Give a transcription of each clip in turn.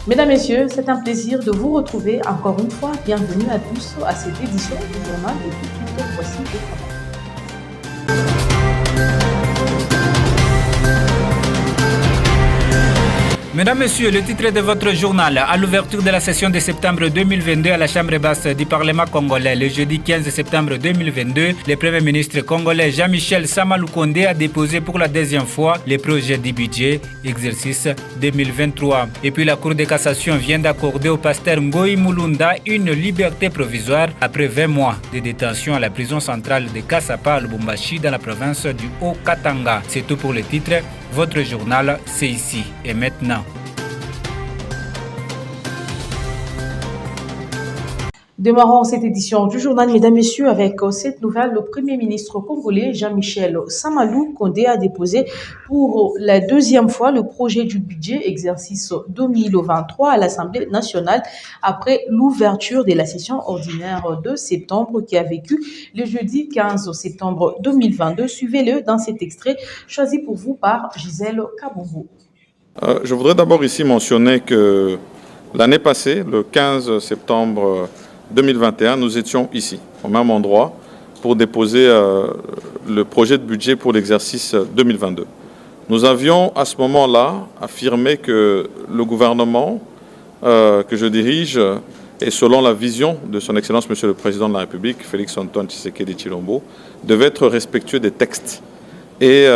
Mesdames, Messieurs, c'est un plaisir de vous retrouver encore une fois. Bienvenue à tous à cette édition du journal et tout de suite, voici les programmes. Mesdames, Messieurs, le titre de votre journal. À l'ouverture de la session de septembre 2022 à la Chambre basse du Parlement congolais, le jeudi 15 septembre 2022, le Premier ministre congolais Jean-Michel Sama Lukonde a déposé pour la deuxième fois le projet du budget exercice 2023. Et puis la Cour de cassation vient d'accorder au pasteur Ngoï Mulunda une liberté provisoire après 20 mois de détention à la prison centrale de Kassapa à Lubumbashi dans la province du Haut-Katanga. C'est tout pour le titre. Votre journal, c'est ici et maintenant. Démarrons cette édition du journal, mesdames, messieurs, avec cette nouvelle. Le Premier ministre congolais Jean-Michel Sama Lukonde a déposé pour la deuxième fois le projet du budget exercice 2023 à l'Assemblée nationale après l'ouverture de la session ordinaire de septembre qui a vécu le jeudi 15 septembre 2022. Suivez-le dans cet extrait choisi pour vous par Gisèle Kabongo. Je voudrais d'abord ici mentionner que l'année passée, le 15 septembre 2021, nous étions ici, au même endroit, pour déposer le projet de budget pour l'exercice 2022. Nous avions à ce moment-là affirmé que le gouvernement que je dirige, et selon la vision de son Excellence Monsieur le Président de la République, Félix-Antoine Tshisekedi Tshilombo, devait être respectueux des textes. Et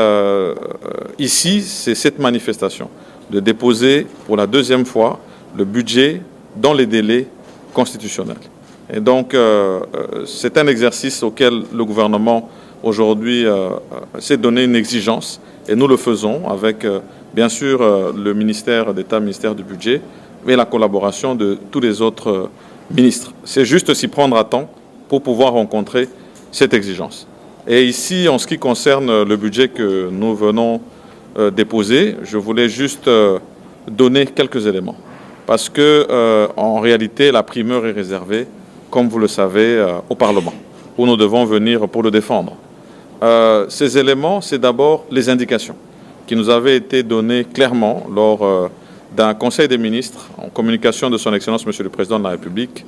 ici, c'est cette manifestation de déposer pour la deuxième fois le budget dans les délais constitutionnels. Et donc, c'est un exercice auquel le gouvernement aujourd'hui s'est donné une exigence et nous le faisons avec, bien sûr, le ministère d'État, ministère du Budget, et la collaboration de tous les autres ministres. C'est juste s'y prendre à temps pour pouvoir rencontrer cette exigence. Et ici, en ce qui concerne le budget que nous venons déposer, je voulais juste donner quelques éléments. Parce que, en réalité, la primeur est réservée, comme vous le savez, au Parlement, où nous devons venir pour le défendre. Ces éléments, c'est d'abord les indications qui nous avaient été données clairement lors d'un Conseil des ministres, en communication de son Excellence Monsieur le Président de la République,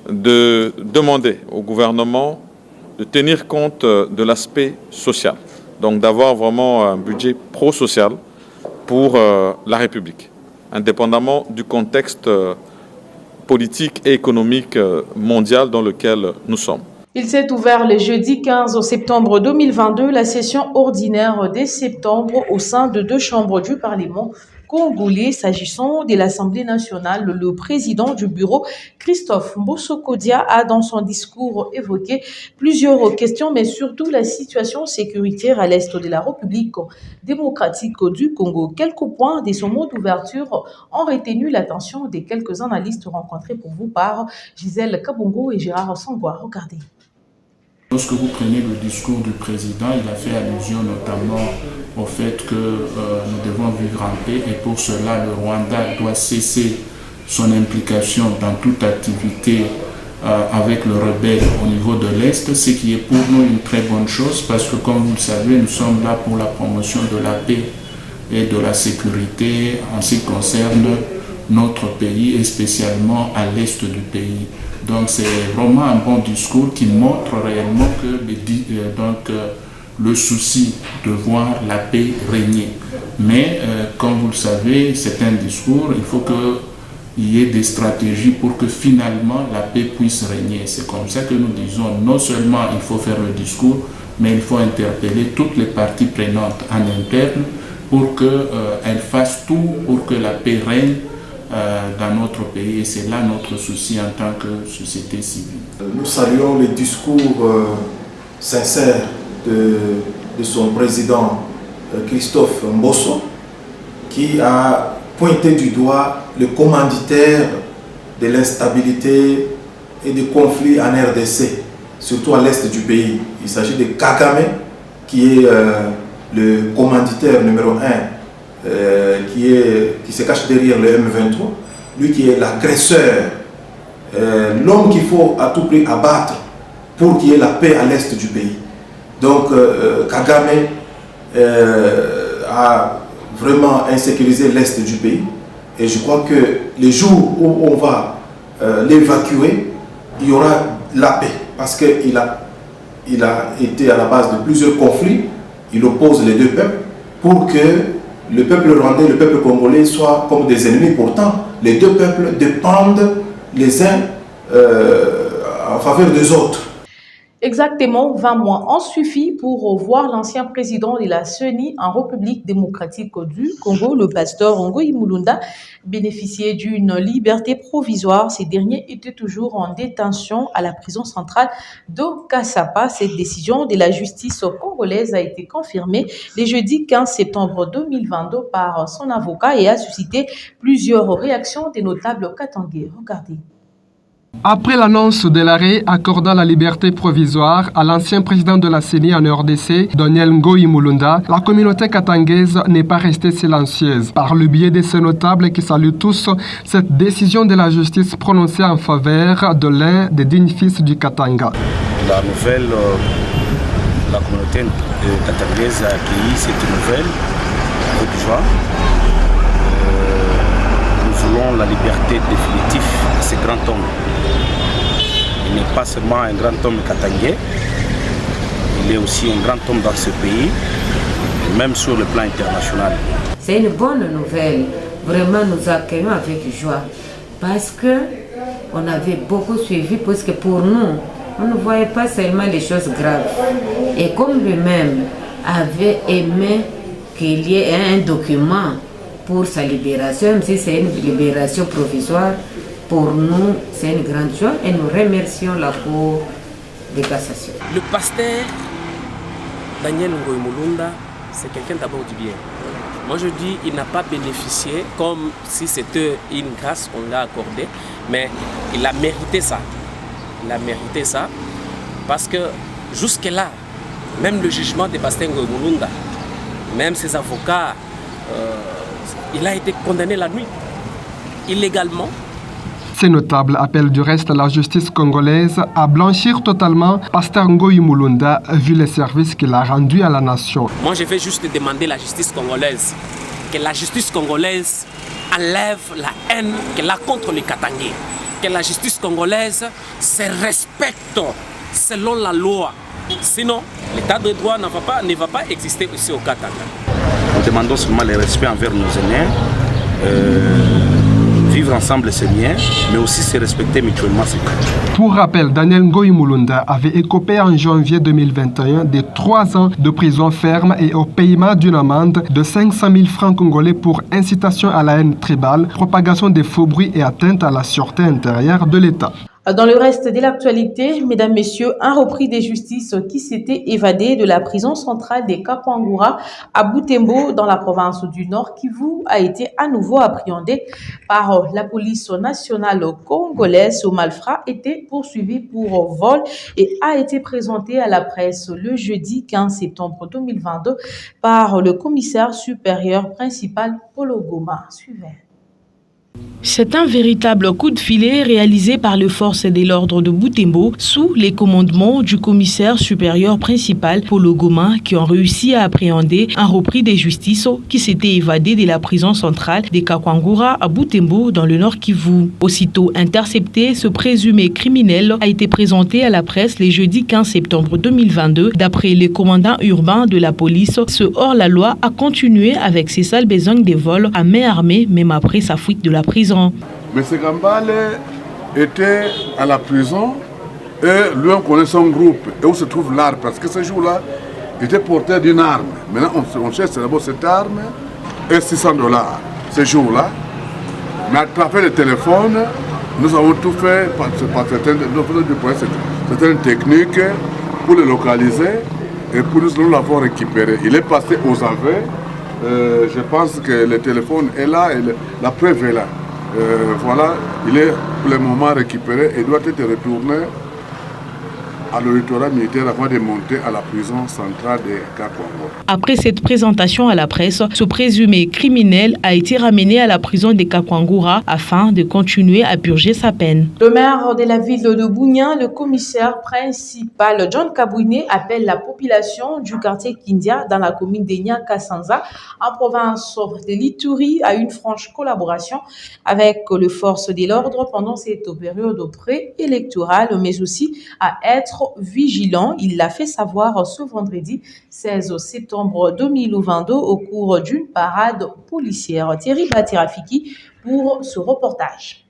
de demander au gouvernement de tenir compte de l'aspect social. Donc d'avoir vraiment un budget pro-social pour la République, indépendamment du contexte politique et économique mondial dans lequel nous sommes. Il s'est ouvert le jeudi 15 septembre 2022 la session ordinaire de septembre au sein de deux chambres du Parlement congolais. S'agissant de l'Assemblée nationale, le président du bureau, Christophe Mbosso-Kodia, a dans son discours évoqué plusieurs questions, mais surtout la situation sécuritaire à l'est de la République démocratique du Congo. Quelques points de son mot d'ouverture ont retenu l'attention des quelques analystes rencontrés pour vous par Gisèle Kabongo et Gérard Sangwa. Regardez. Lorsque vous prenez le discours du président, il a fait allusion notamment au fait que nous devons vivre en paix et pour cela le Rwanda doit cesser son implication dans toute activité avec le rebelle au niveau de l'Est, ce qui est pour nous une très bonne chose parce que comme vous le savez, nous sommes là pour la promotion de la paix et de la sécurité en ce qui concerne notre pays et spécialement à l'Est du pays. Donc c'est vraiment un bon discours qui montre réellement que le souci de voir la paix régner. Mais comme vous le savez, c'est un discours, il faut qu'il y ait des stratégies pour que finalement la paix puisse régner. C'est comme ça que nous disons, non seulement il faut faire le discours, mais il faut interpeller toutes les parties prenantes en interne pour qu'elles fassent tout pour que la paix règne dans notre pays et c'est là notre souci en tant que société civile. Nous saluons le discours sincère de son président Christophe Mbosso qui a pointé du doigt le commanditaire de l'instabilité et des conflits en RDC, surtout à l'est du pays. Il s'agit de Kagame qui est le commanditaire numéro 1 qui se cache derrière le M23, lui qui est l'agresseur, l'homme qu'il faut à tout prix abattre pour qu'il y ait la paix à l'est du pays. Donc Kagame a vraiment insécurisé l'est du pays Et je crois que les jours où on va l'évacuer, il y aura la paix. Parce qu'il a été à la base de plusieurs conflits. Il oppose les deux peuples pour que le peuple rwandais et le peuple congolais soient comme des ennemis. Pourtant, les deux peuples dépendent les uns en faveur des autres. Exactement 20 mois ont suffi pour voir l'ancien président de la CENI en République démocratique du Congo, le pasteur Ngoyi Mulunda, bénéficier d'une liberté provisoire. Ces derniers étaient toujours en détention à la prison centrale de Kasapa. Cette décision de la justice congolaise a été confirmée le jeudi 15 septembre 2022 par son avocat et a suscité plusieurs réactions des notables katangais. Regardez. Après l'annonce de l'arrêt accordant la liberté provisoire à l'ancien président de la CENI en RDC, Daniel Ngoyi Mulunda, la communauté katangaise n'est pas restée silencieuse. Par le biais de ces notables qui saluent tous cette décision de la justice prononcée en faveur de l'un des dignes fils du Katanga. La nouvelle, la communauté katangaise a accueilli cette nouvelle avec joie. Nous voulons la liberté définitive de ce grand homme. Il n'est pas seulement un grand homme katangais, il est aussi un grand homme dans ce pays, même sur le plan international. C'est une bonne nouvelle. Vraiment, nous accueillons avec joie parce qu'on avait beaucoup suivi, parce que pour nous, on ne voyait pas seulement les choses graves. Et comme lui-même avait aimé qu'il y ait un document pour sa libération, même si c'est une libération provisoire, pour nous, c'est une grande joie et nous remercions la Cour de cassation. Le pasteur Daniel Ngoyi Mulunda, c'est quelqu'un d'abord du bien. Moi je dis, il n'a pas bénéficié comme si c'était une grâce qu'on l'a accordée, mais il a mérité ça. Il a mérité ça parce que jusque-là, même le jugement de pasteur Ngoyi Mulunda, même ses avocats, il a été condamné la nuit, illégalement. Ces notables appellent du reste la justice congolaise à blanchir totalement pasteur Ngoyi Mulunda vu les services qu'il a rendus à la nation. Moi, je vais juste demander à la justice congolaise que la justice congolaise enlève la haine qu'elle a contre les Katangais, que la justice congolaise se respecte selon la loi. Sinon, l'état de droit ne va pas exister ici au Katanga. Nous demandons seulement le respect envers nos aînés. Vivre ensemble c'est bien, mais aussi se respecter mutuellement c'est bien. Pour rappel, Daniel Ngoyi Mulunda avait écopé en janvier 2021 de 3 ans de prison ferme et au paiement d'une amende de 500 000 francs congolais pour incitation à la haine tribale, propagation des faux bruits et atteinte à la sûreté intérieure de l'État. Dans le reste de l'actualité, mesdames, messieurs, un repris de justice qui s'était évadé de la prison centrale des Kakwangura à Butembo dans la province du Nord Kivu a été à nouveau appréhendé par la police nationale congolaise. Ce malfrat était poursuivi pour vol et a été présenté à la presse le jeudi 15 septembre 2022 par le commissaire supérieur principal Polo Goma. Suivez. C'est un véritable coup de filet réalisé par les forces de l'ordre de Butembo sous les commandements du commissaire supérieur principal Polo Goma qui ont réussi à appréhender un repris de justice qui s'était évadé de la prison centrale des Kakwangura à Butembo dans le Nord Kivu. Aussitôt intercepté, ce présumé criminel a été présenté à la presse le jeudi 15 septembre 2022. D'après les commandants urbains de la police, ce hors-la-loi a continué avec ses sales besognes de vol à main armée même après sa fuite de la prison. M. Gambale était à la prison et lui on connaît son groupe et où se trouve l'arme parce que ce jour-là il était porteur d'une arme. Maintenant on cherche d'abord cette arme et $600 ce jour-là. Mais à travers le téléphone, nous avons tout fait par certaines techniques pour le localiser et pour nous l'avoir récupéré. Il est passé aux aveux. Je pense que le téléphone est là et la preuve est là. Voilà, il est pour le moment récupéré et doit être retourné à l'auditoire militaire avant de monter à la prison centrale de Kakwango. Après cette présentation à la presse, ce présumé criminel a été ramené à la prison de Kakwangura afin de continuer à purger sa peine. Le maire de la ville de Bunia, le commissaire principal John Kabouine, appelle la population du quartier Kindia dans la commune de Nyakasanza en province de l'Ituri à une franche collaboration avec les forces de l'ordre pendant cette période préélectorale, mais aussi à être vigilant. Il l'a fait savoir ce vendredi 16 septembre 2022 au cours d'une parade policière. Thierry Batirafiki pour ce reportage.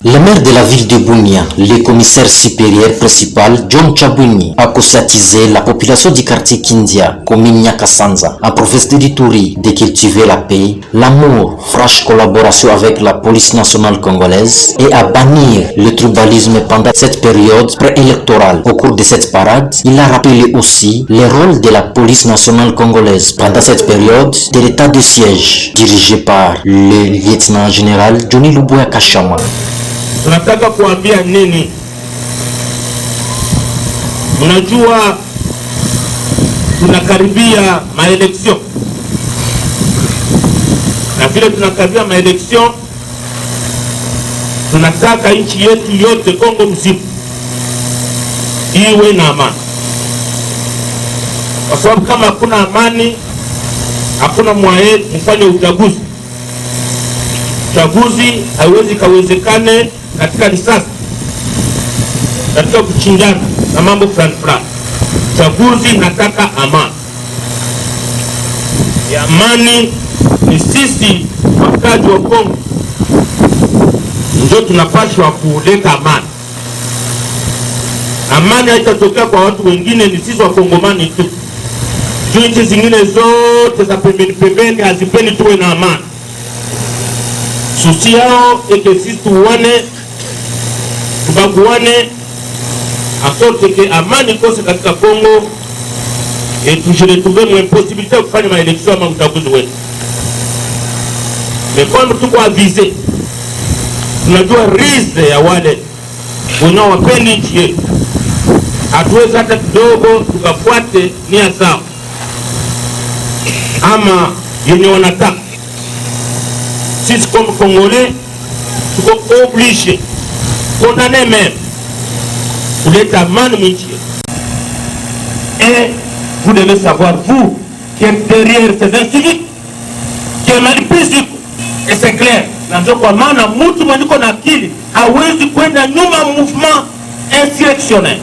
Le maire de la ville de Bunia, le commissaire supérieur principal John Chabuni, a conscientisé la population du quartier Kindia, commune Nyakasanza, en province de l'Ituri, de cultiver la paix, l'amour, franche collaboration avec la police nationale congolaise et à bannir le tribalisme pendant cette période préélectorale. Au cours de cette parade, il a rappelé aussi le rôle de la police nationale congolaise pendant cette période de l'état de siège, dirigé par le lieutenant général Johnny Lubuya Kashama. Tunataka kuambia nini? Mnajua tunakaribia maeleksio, na vile tunakaribia maeleksio, tunataka nchi yetu yote Kongo mzima iwe na amani, kwa sababu kama hakuna amani hakuna mwae mfanye uchaguzi. Uchaguzi haiwezi kawezekane katika risasi, katika kuchinjana na mambo fulani fulani. Uchaguzi nataka amani. Ya amani ni sisi wakazi wa Kongo ndio tunapaswa kuleta amani. Amani haitatokea kwa watu wengine, ni sisi Wakongomani tu. Nchi zingine zote za pembeni hazipendi tuwe na amani. Souci yao eke sisi tuwane, tubaguane, asorte ke amani kose katika Kongo tujiretrouve impossibilité ya kufanya maeleksio ama uchaguzi wetu. Mefano tuko avize, tunajua rize ya wale wanaowapendi nchi yetu. Hatuwezi hata kidogo tukafuate nia zao ama yenye wanataka. Sisi comme Congolais, tuko obligé, condamné même, kuleta amani mwinchi. Et vous devez savoir, vous, qui êtes derrière ces inciviques, qui est manipulé, et c'est clair, na kwa maana mtu mwenye na akili hawezi kwenda nyuma mouvement insurrectionnel.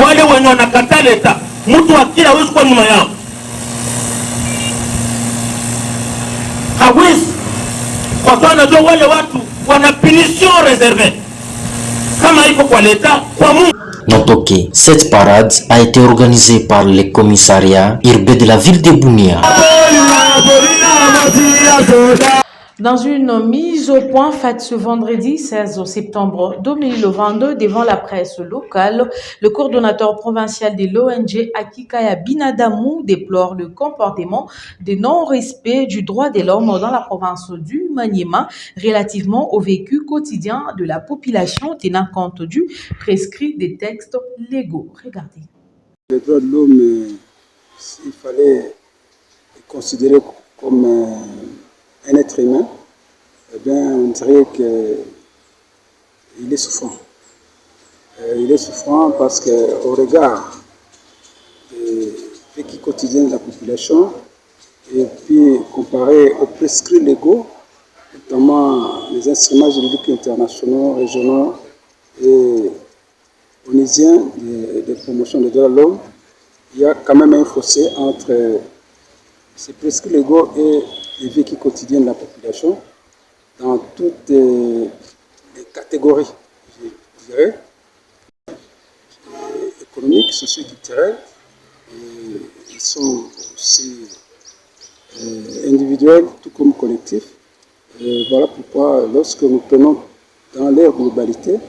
Wale wenye wanakataa leta, mtu akili hawezi kwa nyuma yao. Hawezi. Kwa sababu najua wale watu wana punition réservée. Kama iko kwa leta, kwa Mungu. Notons que cette parade a été organisée par le commissariat urbain de la ville de Bunia. Dans une mise au point faite ce vendredi 16 septembre 2022 devant la presse locale, le coordonnateur provincial de l'ONG Akikaya Binadamou déplore le comportement de non-respect du droit de l'homme dans la province du Maniema relativement au vécu quotidien de la population tenant compte du prescrit des textes légaux. Regardez. Les droits de l'homme, il fallait les considérer comme un être humain, eh bien, on dirait qu'il est souffrant. Il est souffrant parce qu'au regard des vécus quotidiens de la population, et puis comparé aux prescrits légaux, notamment les instruments juridiques internationaux, régionaux et onisiens de promotion des droits de l'homme, il y a quand même un fossé entre ces prescrits légaux et les vécus quotidiens de la population dans toutes les catégories, je dirais, économiques, socio-culturelles, ils sont aussi individuels tout comme collectifs. Et voilà pourquoi lorsque nous prenons dans leur globalité,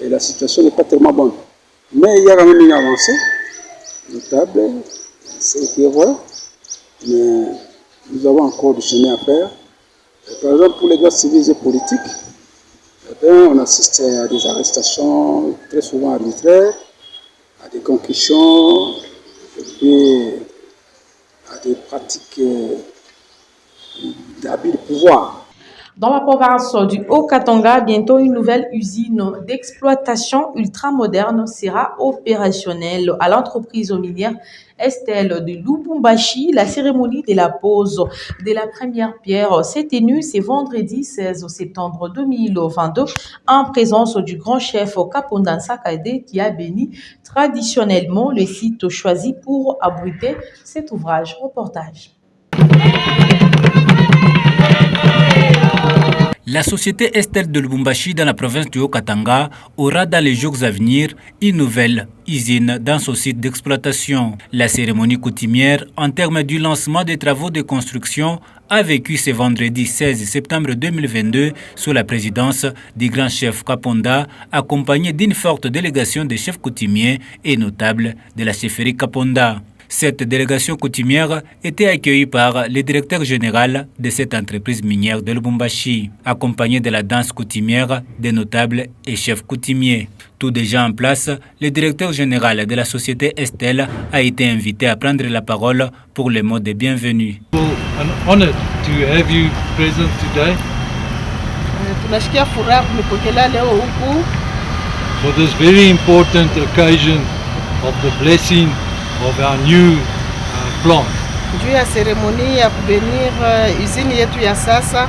la situation n'est pas tellement bonne. Mais il y a quand même une avancée notable, c'est vrai, mais nous avons encore du chemin à faire Par exemple, pour les droits civils et politiques, on assiste à des arrestations très souvent arbitraires, à des concussions, et puis à des pratiques d'abus de pouvoir. Dans la province du Haut-Katanga, bientôt une nouvelle usine d'exploitation ultramoderne sera opérationnelle à l'entreprise minière Estelle de Lubumbashi. La cérémonie de la pose de la première pierre s'est tenue ce vendredi 16 septembre 2022 en présence du grand chef Kaponda Nsakade qui a béni traditionnellement le site choisi pour abriter cet ouvrage. Reportage. La société Estelle de Lubumbashi dans la province du Haut-Katanga aura dans les jours à venir une nouvelle usine dans son site d'exploitation. La cérémonie coutumière en termes du lancement des travaux de construction a vécu ce vendredi 16 septembre 2022 sous la présidence du grand chef Kaponda, accompagné d'une forte délégation des chefs coutumiers et notables de la chefferie Kaponda. Cette délégation coutumière était accueillie par le directeur général de cette entreprise minière de Lubumbashi, accompagné de la danse coutumière, des notables et chefs coutumiers. Tout déjà en place, le directeur général de la société Estelle a été invité à prendre la parole pour le mot de bienvenue. An honor to have you present today. Tunasikia furaha kumepokea leo huku For this very important occasion of the blessing of our new plant. juu ya seremoni ya kubenir usine yetu ya sasa.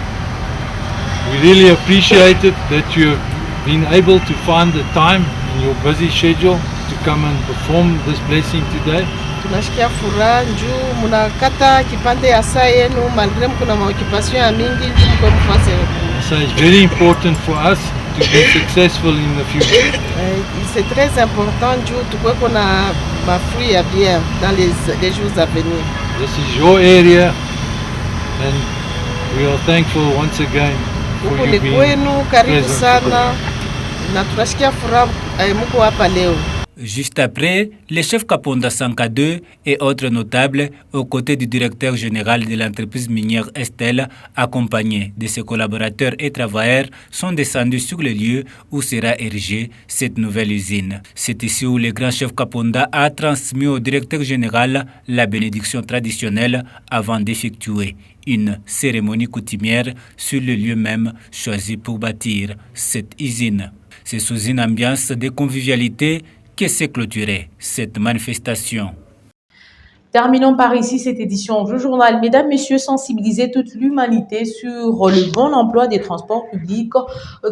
We really appreciate it that you've been able to find the time in your busy schedule to come and perform this blessing today. Tunasikia furaha juu munakata kipande ya saa yenu malgré mkuna maokipasyon ya mingi juu mko mfase. So it's very important for us to be successful in the future. C'est très important juu tukwe kuna mafui ya bien dans les jours à venir. This is your area and we are thankful once again for you being kwenu, karibu present sana today. na tunasikia furaha mko hapa leo. Juste après, le chef Kaponda Sankade et autres notables, aux côtés du directeur général de l'entreprise minière Estelle, accompagnés de ses collaborateurs et travailleurs, sont descendus sur le lieu où sera érigée cette nouvelle usine. C'est ici où le grand chef Kaponda a transmis au directeur général la bénédiction traditionnelle avant d'effectuer une cérémonie coutumière sur le lieu même choisi pour bâtir cette usine. C'est sous une ambiance de convivialité que s'est clôturée cette manifestation. Terminons par ici cette édition du journal. Mesdames, Messieurs, sensibiliser toute l'humanité sur le bon emploi des transports publics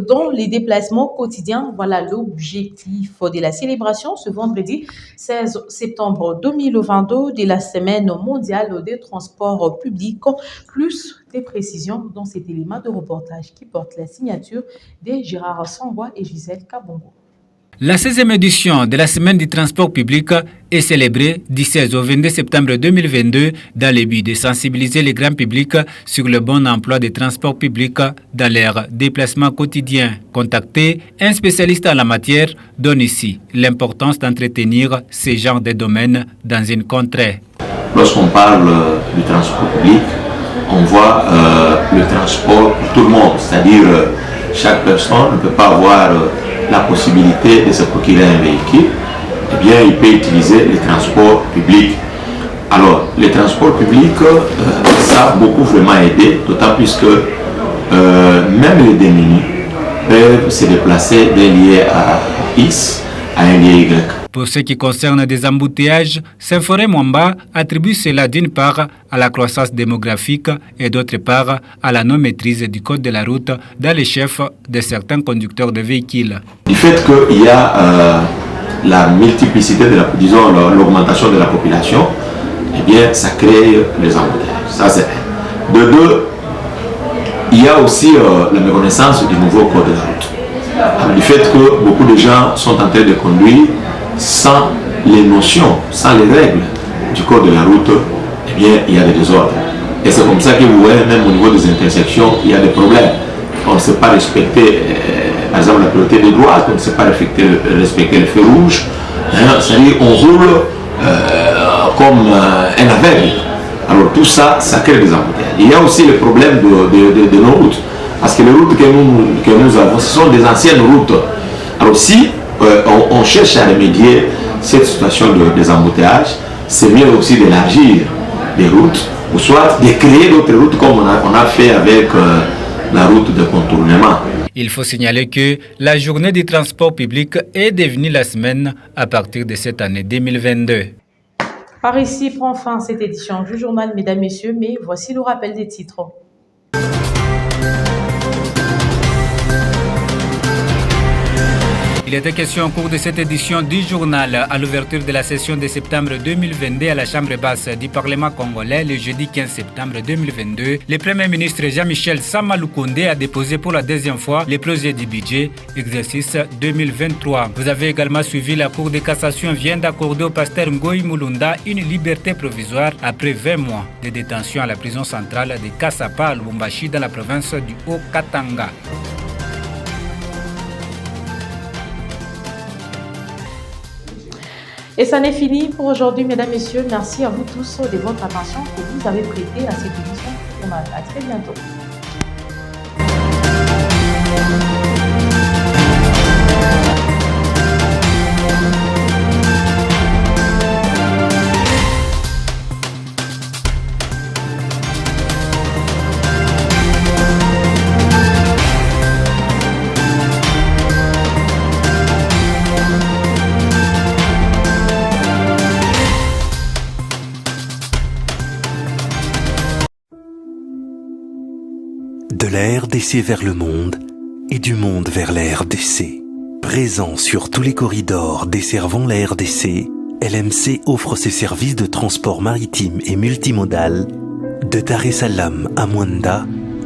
dans les déplacements quotidiens. Voilà l'objectif de la célébration ce vendredi 16 septembre 2022 de la Semaine mondiale des transports publics. Plus des précisions dans cet élément de reportage qui porte la signature de Gérard Sangwa et Gisèle Kabongo. La 16e édition de la Semaine du transport public est célébrée du 16 au 22 septembre 2022 dans le but de sensibiliser le grand public sur le bon emploi des transports publics dans leurs déplacements quotidiens. Contacté, un spécialiste en la matière donne ici l'importance d'entretenir ce genre de domaine dans une contrée. Lorsqu'on parle du transport public, on voit le transport pour tout le monde, c'est-à-dire chaque personne ne peut pas avoir la possibilité de se procurer un véhicule, eh bien il peut utiliser les transports publics. Alors les transports publics, ça a beaucoup vraiment aidé, d'autant plus que même les démunis peuvent se déplacer d'un lieu à X à un lieu Y. Pour ce qui concerne des embouteillages, Symphoré Mwamba attribue cela d'une part à la croissance démographique et d'autre part à la non-maîtrise du code de la route dans les chefs de certains conducteurs de véhicules. Du fait qu'il y a la multiplicité de l'augmentation de la population, eh bien ça crée les embouteillages. Ça c'est un. De deux, il y a aussi la méconnaissance du nouveau code de la route. Du fait que beaucoup de gens sont en train de conduire sans les notions, sans les règles du code de la route, eh bien, il y a des désordres. Et c'est comme ça que vous voyez, même au niveau des intersections, il y a des problèmes. On ne sait pas respecter, par exemple, la priorité des droites, on ne sait pas respecter le feu rouge. C'est-à-dire, on roule comme un aveugle. Alors tout ça, ça crée des embouteillages. Il y a aussi le problème de nos routes. Parce que les routes que nous avons, ce sont des anciennes routes. Alors si on cherche à remédier cette situation des embouteillages, c'est mieux aussi d'élargir les routes, ou soit de créer d'autres routes comme on a fait avec la route de contournement. Il faut signaler que la journée du transport public est devenue la semaine à partir de cette année 2022. Par ici prend fin cette édition du journal, mesdames, messieurs, mais voici le rappel des titres. Il était question au cours de cette édition du journal à l'ouverture de la session de septembre 2022 à la Chambre basse du Parlement congolais le jeudi 15 septembre 2022. Le Premier ministre Jean-Michel Sama Lukonde a déposé pour la deuxième fois le projet du budget exercice 2023. Vous avez également suivi la Cour de cassation vient d'accorder au pasteur Ngoï Mulunda une liberté provisoire après 20 mois de détention à la prison centrale de Kassapa à Lubumbashi dans la province du Haut-Katanga. Et ça n'est fini pour aujourd'hui, mesdames, messieurs. Merci à vous tous de votre attention que vous avez prêtée à cette édition du journal. À très bientôt. De la RDC vers le monde et du monde vers la RDC. Présent sur tous les corridors desservant la RDC, LMC offre ses services de transport maritime et multimodal de Dar es Salaam à Mwanda,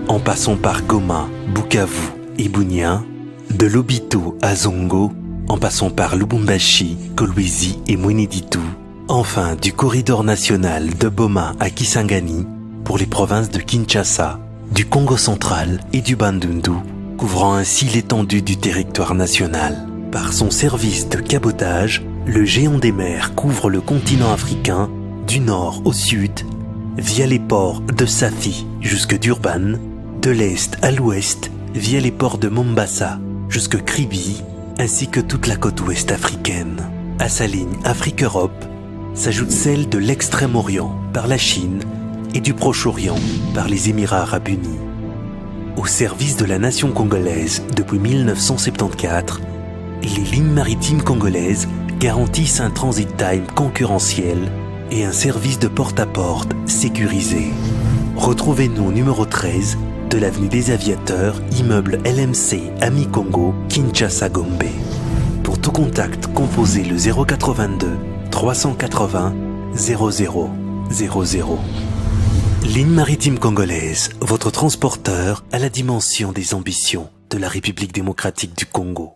en passant par Goma, Bukavu et Bunia, de Lobito à Zongo, en passant par Lubumbashi, Kolwezi et Mweneditu, enfin du corridor national de Boma à Kisangani pour les provinces de Kinshasa, du Congo central et du Bandundu, couvrant ainsi l'étendue du territoire national. Par son service de cabotage, le géant des mers couvre le continent africain du nord au sud, via les ports de Safi jusque Durban, de l'est à l'ouest, via les ports de Mombasa jusque Kribi, ainsi que toute la côte ouest africaine. À sa ligne Afrique-Europe s'ajoute celle de l'Extrême-Orient par la Chine et du Proche-Orient par les Émirats arabes unis. Au service de la nation congolaise depuis 1974, les lignes maritimes congolaises garantissent un transit time concurrentiel et un service de porte-à-porte sécurisé. Retrouvez-nous au numéro 13 de l'avenue des Aviateurs, immeuble LMC Ami Congo, Kinshasa Gombe. Pour tout contact, composez le 082 380 0000. Ligne maritime congolaise, votre transporteur à la dimension des ambitions de la République démocratique du Congo.